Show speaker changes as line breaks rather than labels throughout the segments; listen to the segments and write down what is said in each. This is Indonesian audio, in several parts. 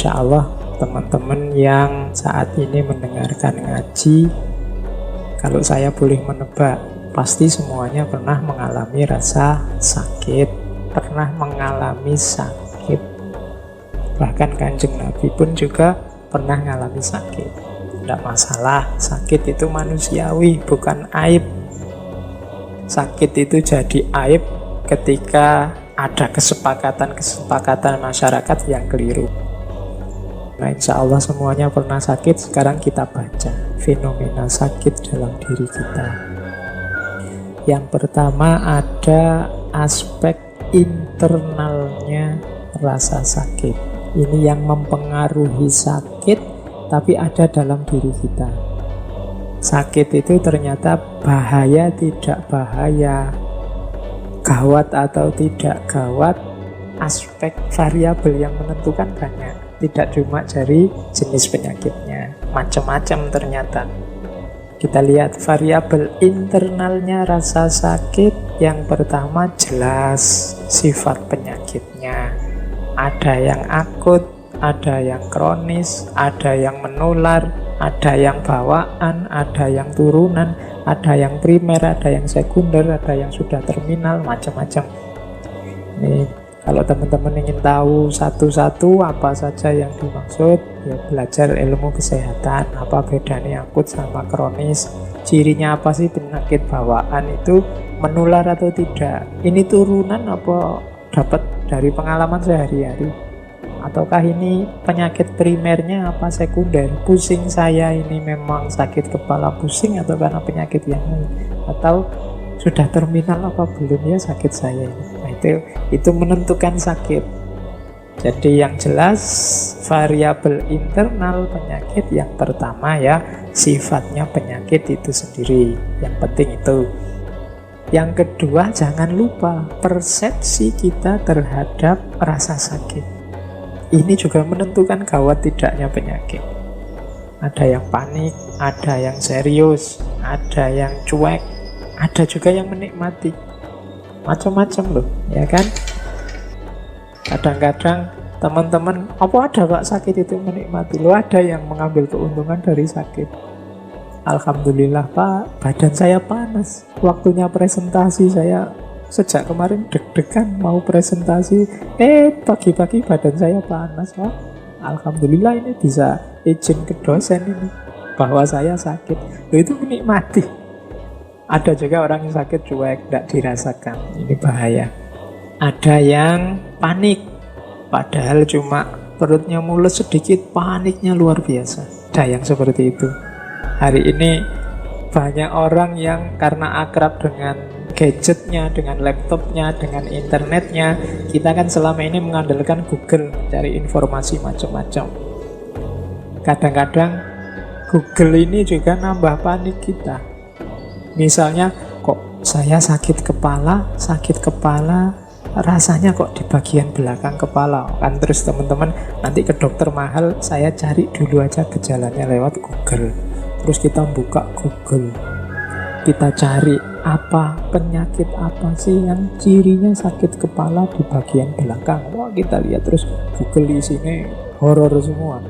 insya Allah teman-teman yang saat ini mendengarkan ngaji, kalau saya boleh menebak, pasti semuanya pernah mengalami rasa sakit, pernah mengalami sakit. Bahkan Kanjeng Nabi pun juga pernah mengalami sakit. Tidak masalah, sakit itu manusiawi, bukan aib. Sakit itu jadi aib ketika ada kesepakatan masyarakat yang keliru. Nah, insya Allah semuanya pernah sakit. Sekarang kita baca fenomena sakit dalam diri kita. Yang pertama ada aspek internalnya rasa sakit. Ini yang mempengaruhi sakit, tapi ada dalam diri kita. Sakit itu ternyata bahaya tidak bahaya, gawat atau tidak gawat, aspek variabel yang menentukan banyak. Tidak cuma dari jenis penyakitnya, macam-macam ternyata. Kita lihat variabel internalnya rasa sakit. Yang pertama jelas sifat penyakitnya. Ada yang akut, ada yang kronis, ada yang menular, ada yang bawaan, ada yang turunan, ada yang primer, ada yang sekunder, ada yang sudah terminal, macam-macam. Nih, kalau teman-teman ingin tahu satu-satu apa saja yang dimaksud, ya belajar ilmu kesehatan. Apa bedanya akut sama kronis? Cirinya apa sih penyakit bawaan itu, menular atau tidak? Ini turunan apa dapat dari pengalaman sehari-hari? Ataukah ini penyakit primernya apa sekunder? Pusing saya ini memang sakit kepala pusing atau karena penyakit yang lain? Atau sudah terminal apa belum ya sakit saya ini? Nah, itu menentukan sakit. Jadi yang jelas variabel internal penyakit yang pertama ya sifatnya penyakit itu sendiri. Yang penting itu. Yang kedua jangan lupa persepsi kita terhadap rasa sakit. Ini juga menentukan gawat tidaknya penyakit. Ada yang panik, ada yang serius, ada yang cuek, ada juga yang menikmati. Macam-macam loh, ya kan? Kadang-kadang teman-teman, apa ada Pak sakit itu menikmati? Loh, ada yang mengambil keuntungan dari sakit. Alhamdulillah Pak, badan saya panas. Waktunya presentasi saya sejak kemarin deg-degan mau presentasi. Pagi-pagi badan saya panas Pak. Alhamdulillah ini bisa izin ke dosen ini bahwa saya sakit. Loh, itu menikmati. Ada juga orang yang sakit cuek, tidak dirasakan. Ini bahaya. Ada yang panik, padahal cuma perutnya mules sedikit, paniknya luar biasa. Ada yang seperti itu. Hari ini banyak orang yang karena akrab dengan gadgetnya, dengan laptopnya, dengan internetnya. Kita kan selama ini mengandalkan Google mencari informasi macam-macam. Kadang-kadang Google ini juga nambah panik kita. Misalnya, kok saya sakit kepala, rasanya kok di bagian belakang kepala. Kan terus teman-teman nanti ke dokter mahal, saya cari dulu aja gejalanya lewat Google. Terus kita buka Google, kita cari apa penyakit apa sih yang cirinya sakit kepala di bagian belakang. Wah, kita lihat terus Google isinya horor semua.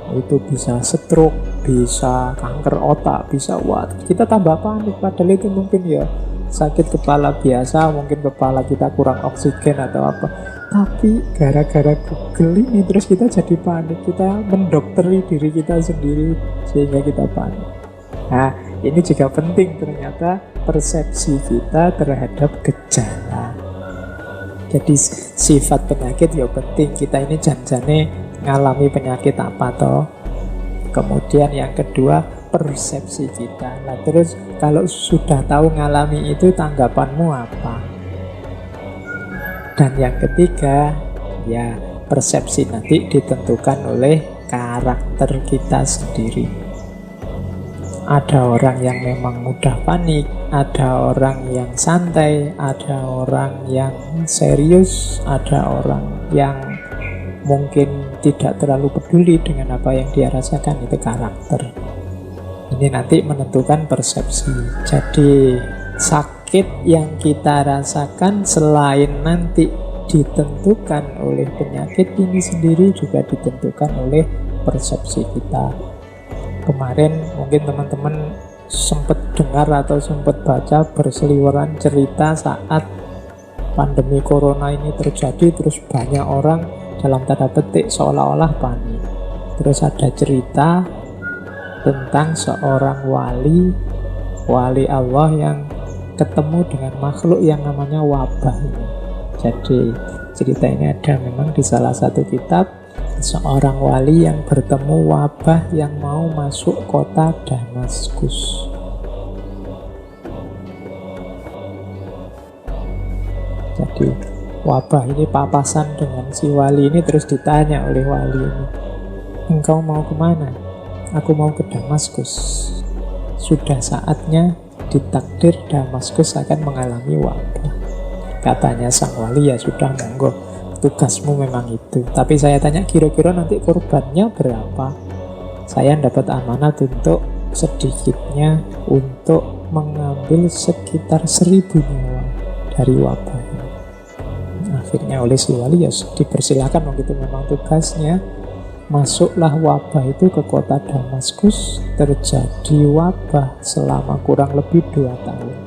Itu bisa stroke, bisa kanker otak, bisa kita tambah panik. Padahal itu mungkin ya sakit kepala biasa, mungkin kepala kita kurang oksigen atau apa. Tapi gara-gara Google ini terus kita jadi panik, kita mendokteri diri kita sendiri sehingga kita panik. Nah, ini juga penting ternyata persepsi kita terhadap gejala. Jadi sifat penyakit ya penting. Kita ini janjane ngalami penyakit apa toh. Kemudian yang kedua persepsi kita. Nah terus kalau sudah tahu ngalami itu tanggapanmu apa? Dan yang ketiga ya persepsi nanti ditentukan oleh karakter kita sendiri. Ada orang yang memang mudah panik, ada orang yang santai, ada orang yang serius, ada orang yang mungkin tidak terlalu peduli dengan apa yang dia rasakan. Itu karakter. Ini nanti menentukan persepsi. Jadi sakit yang kita rasakan selain nanti ditentukan oleh penyakit ini sendiri, juga ditentukan oleh persepsi kita. Kemarin mungkin teman-teman sempat dengar atau sempat baca berseliweran cerita saat pandemi corona ini terjadi, terus banyak orang dalam tanda petik seolah-olah panik. Terus ada cerita tentang seorang wali Allah yang ketemu dengan makhluk yang namanya wabah ini. Jadi cerita ini ada memang di salah satu kitab, seorang wali yang bertemu wabah yang mau masuk kota Damaskus. Jadi wabah ini papasan dengan si wali ini, terus ditanya oleh wali ini, engkau mau kemana? Aku mau ke Damaskus. Sudah saatnya, ditakdir Damaskus akan mengalami wabah. Katanya sang wali, ya sudah, monggo, tugasmu memang itu. Tapi saya tanya, kira-kira nanti korbannya berapa? Saya dapat amanat untuk sedikitnya untuk mengambil sekitar 1000 nyawa dari wabah ini. Akhirnya oleh si wali ya dipersilakan, begitu memang tugasnya. Masuklah wabah itu ke kota Damaskus. Terjadi wabah selama kurang lebih 2 tahun.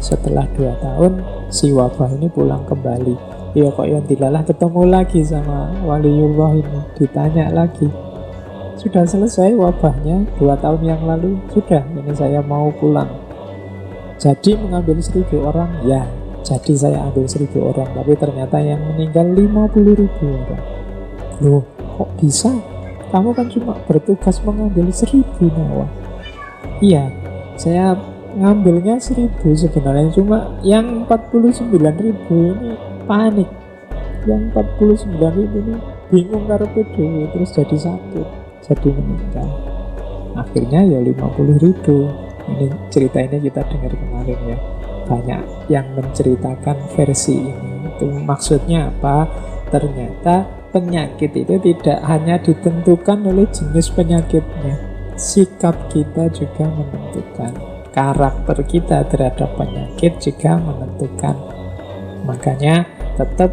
Setelah 2 tahun si wabah ini pulang kembali. Ya kok yang dilalah ketemu lagi sama waliullah ini. Ditanya lagi, sudah selesai wabahnya 2 tahun yang lalu? Sudah, ini saya mau pulang. Jadi mengambil 1000 orang? Ya, jadi saya ambil 1000 orang. Tapi ternyata yang meninggal 50.000 orang. Loh, kok bisa? Kamu kan cuma bertugas mengambil 1000 nyawa. Iya, saya ngambilnya 1000 sebenarnya, cuma yang 49.000 ini panik. Yang 49.000 ini bingung karepe dhewe, terus jadi sakit, jadi meninggal. Akhirnya ya 50.000. Ini cerita ini kita dengar kemarin ya. Banyak yang menceritakan versi ini. Itu maksudnya apa? Ternyata penyakit itu tidak hanya ditentukan oleh jenis penyakitnya. Sikap kita juga menentukan. Karakter kita terhadap penyakit juga menentukan. Makanya tetap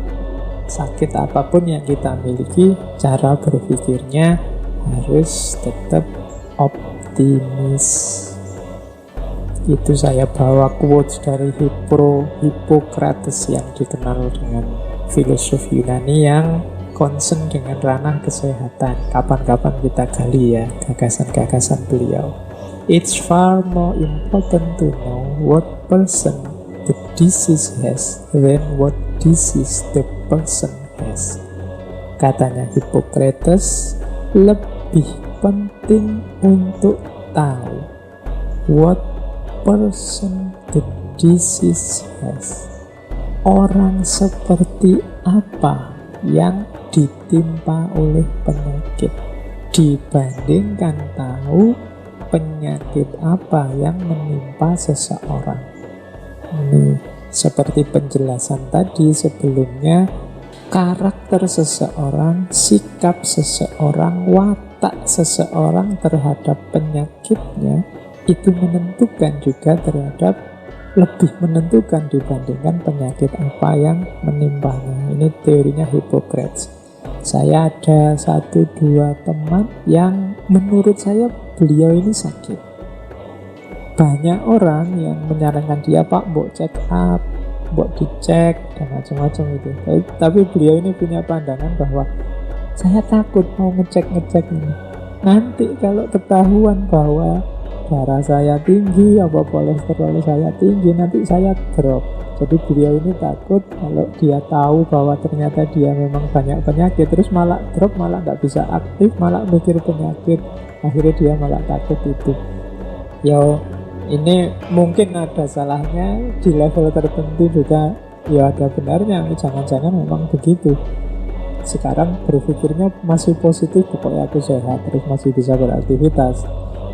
sakit apapun yang kita miliki, cara berpikirnya harus tetap optimis. Itu saya bawa quotes dari Hippocrates yang dikenal dengan filosof Yunani yang concern dengan ranah kesehatan. Kapan-kapan kita gali ya gagasan-gagasan beliau. It's far more important to know what person the disease has than what disease the person has. Katanya Hippocrates, lebih penting untuk tahu what person the disease has. Orang seperti apa yang ditimpa oleh penyakit, dibandingkan tahu penyakit apa yang menimpa seseorang. Ini seperti penjelasan tadi sebelumnya, karakter seseorang, sikap seseorang, watak seseorang terhadap penyakitnya itu menentukan juga terhadap, lebih menentukan dibandingkan penyakit apa yang menimpanya. Ini teorinya Hippocrates. Saya ada 1-2 teman yang menurut saya beliau ini sakit. Banyak orang yang menyarankan dia, Pak, mbok check up, mbok dicek dan macam-macam itu. Tapi beliau ini punya pandangan bahwa saya takut mau ngecek ini. Nanti kalau ketahuan bahwa darah saya tinggi, apa kolesterol saya tinggi, nanti saya drop. Jadi beliau ini takut kalau dia tahu bahwa ternyata dia memang banyak penyakit, terus malah drop, malah nggak bisa aktif, malah mikir penyakit, akhirnya dia malah takut itu. Ya ini mungkin ada salahnya di level tertentu juga, ya ada benarnya. Jangan-jangan memang begitu. Sekarang berpikirnya masih positif, pokoknya aku sehat, terus masih bisa beraktivitas.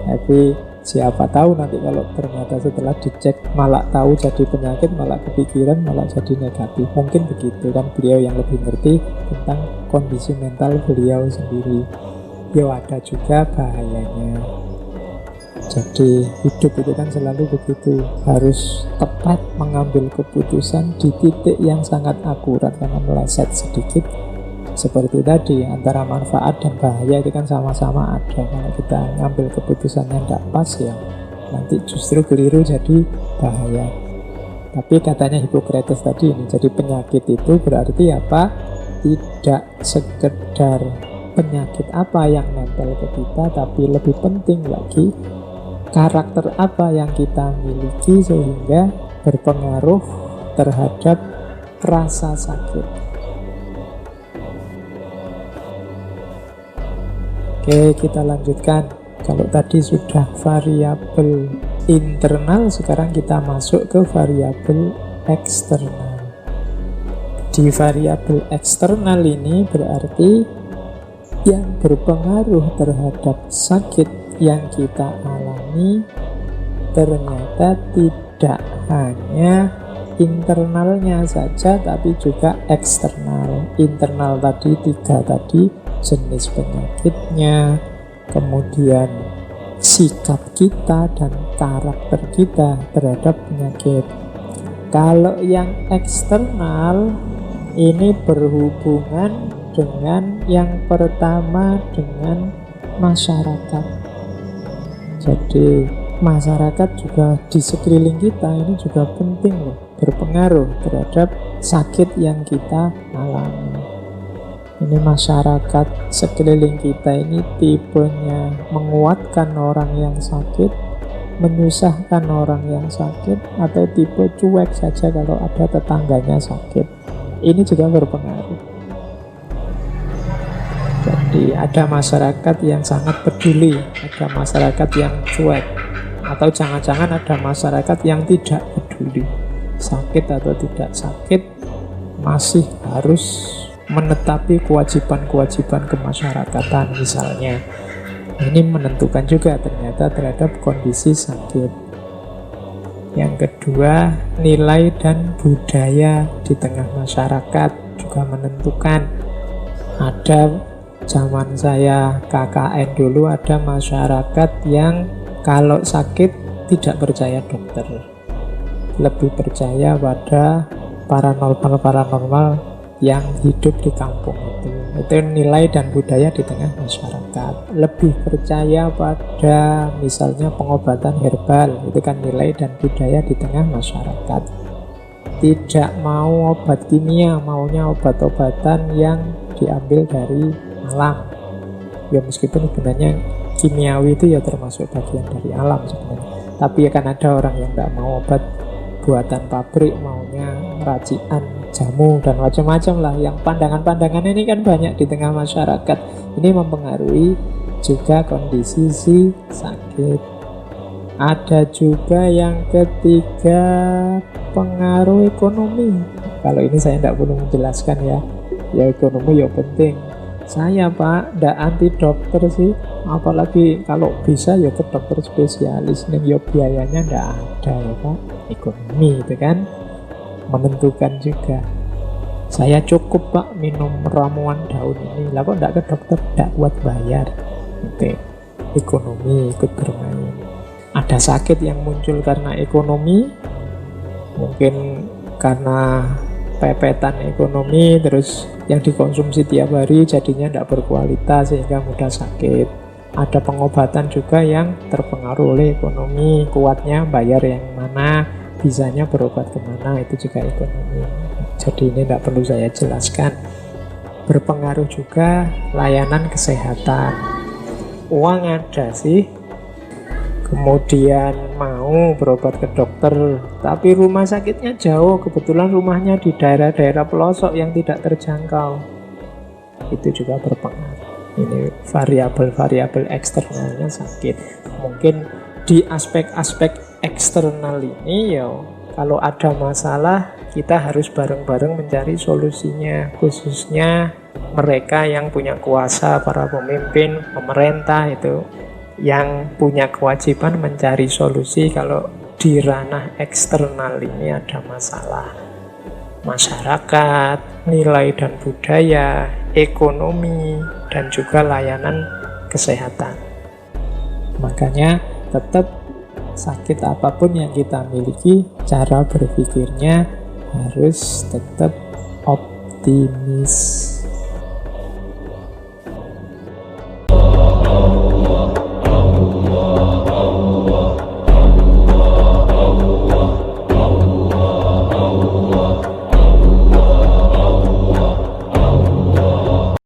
Tapi siapa tahu nanti kalau ternyata setelah dicek malah tahu jadi penyakit, malah kepikiran, malah jadi negatif. Mungkin begitu kan, beliau yang lebih ngerti tentang kondisi mental beliau sendiri. Ya ada juga bahayanya. Jadi hidup itu kan selalu begitu, harus tepat mengambil keputusan di titik yang sangat akurat, karena meleset sedikit seperti tadi antara manfaat dan bahaya itu kan sama-sama ada. Kalau kita ngambil keputusan yang tidak pas ya nanti justru keliru jadi bahaya. Tapi katanya Hippocrates tadi ini, jadi penyakit itu berarti apa? Tidak sekedar penyakit apa yang nempel ke kita, tapi lebih penting lagi karakter apa yang kita miliki sehingga berpengaruh terhadap rasa sakit. Oke, kita lanjutkan. Kalau tadi sudah variabel internal, sekarang kita masuk ke variabel eksternal. Di variabel eksternal ini berarti yang berpengaruh terhadap sakit yang kita alami ternyata tidak hanya internalnya saja, tapi juga eksternal. Internal tadi 3 tadi, jenis penyakitnya, kemudian sikap kita dan karakter kita terhadap penyakit. Kalau yang eksternal ini berhubungan dengan yang pertama, dengan masyarakat. Jadi masyarakat juga di sekeliling kita ini juga penting loh, berpengaruh terhadap sakit yang kita alami. Ini masyarakat sekeliling kita ini tipenya menguatkan orang yang sakit, menyusahkan orang yang sakit, atau tipe cuek saja kalau ada tetangganya sakit. Ini juga berpengaruh. Jadi ada masyarakat yang sangat peduli, ada masyarakat yang cuek, atau jangan-jangan ada masyarakat yang tidak peduli. Sakit atau tidak sakit, masih harus menetapi kewajiban-kewajiban kemasyarakatan misalnya. Ini menentukan juga ternyata terhadap kondisi sakit. Yang kedua, nilai dan budaya di tengah masyarakat juga menentukan. Ada zaman saya KKN dulu, ada masyarakat yang kalau sakit tidak percaya dokter, lebih percaya pada paranormal yang hidup di kampung itu. Itu nilai dan budaya di tengah masyarakat. Lebih percaya pada misalnya pengobatan herbal, itu kan nilai dan budaya di tengah masyarakat. Tidak mau obat kimia, maunya obat-obatan yang diambil dari alam. Ya meskipun sebenarnya kimiawi itu ya termasuk bagian dari alam sebenarnya. Tapi akan ada orang yang tidak mau obat buatan pabrik, maunya racikan jamu dan macam-macam lah. Yang pandangan-pandangan ini kan banyak di tengah masyarakat. Ini mempengaruhi juga kondisi si sakit. Ada juga yang ketiga, pengaruh ekonomi. Kalau ini saya tidak perlu menjelaskan ya. Ya ekonomi ya penting. Saya Pak, ndak anti dokter sih, apalagi kalau bisa ya ke dokter spesialis, nih ya biayanya ndak ada ya Pak. Ekonomi itu kan menentukan juga. Saya cukup Pak minum ramuan daun ini, lah kok ndak ke dokter, ndak kuat bayar. Oke, ekonomi ikut bermain. Ada sakit yang muncul karena ekonomi, mungkin karena pepetan ekonomi, terus yang dikonsumsi tiap hari jadinya tidak berkualitas sehingga mudah sakit. Ada pengobatan juga yang terpengaruh oleh ekonomi, kuatnya bayar yang mana, bisanya berobat kemana, itu juga ekonomi. Jadi ini tidak perlu saya jelaskan. Berpengaruh juga layanan kesehatan. Uang ada sih, kemudian mau berobat ke dokter, tapi rumah sakitnya jauh, kebetulan rumahnya di daerah-daerah pelosok yang tidak terjangkau, itu juga berpengaruh. Ini variabel-variabel eksternalnya sakit. Mungkin di aspek-aspek eksternal ini ya, kalau ada masalah kita harus bareng-bareng mencari solusinya, khususnya mereka yang punya kuasa, para pemimpin, pemerintah itu yang punya kewajiban mencari solusi kalau di ranah eksternal ini ada masalah. Masyarakat, nilai dan budaya, ekonomi, dan juga layanan kesehatan. Makanya tetap sakit apapun yang kita miliki, cara berpikirnya harus tetap optimis.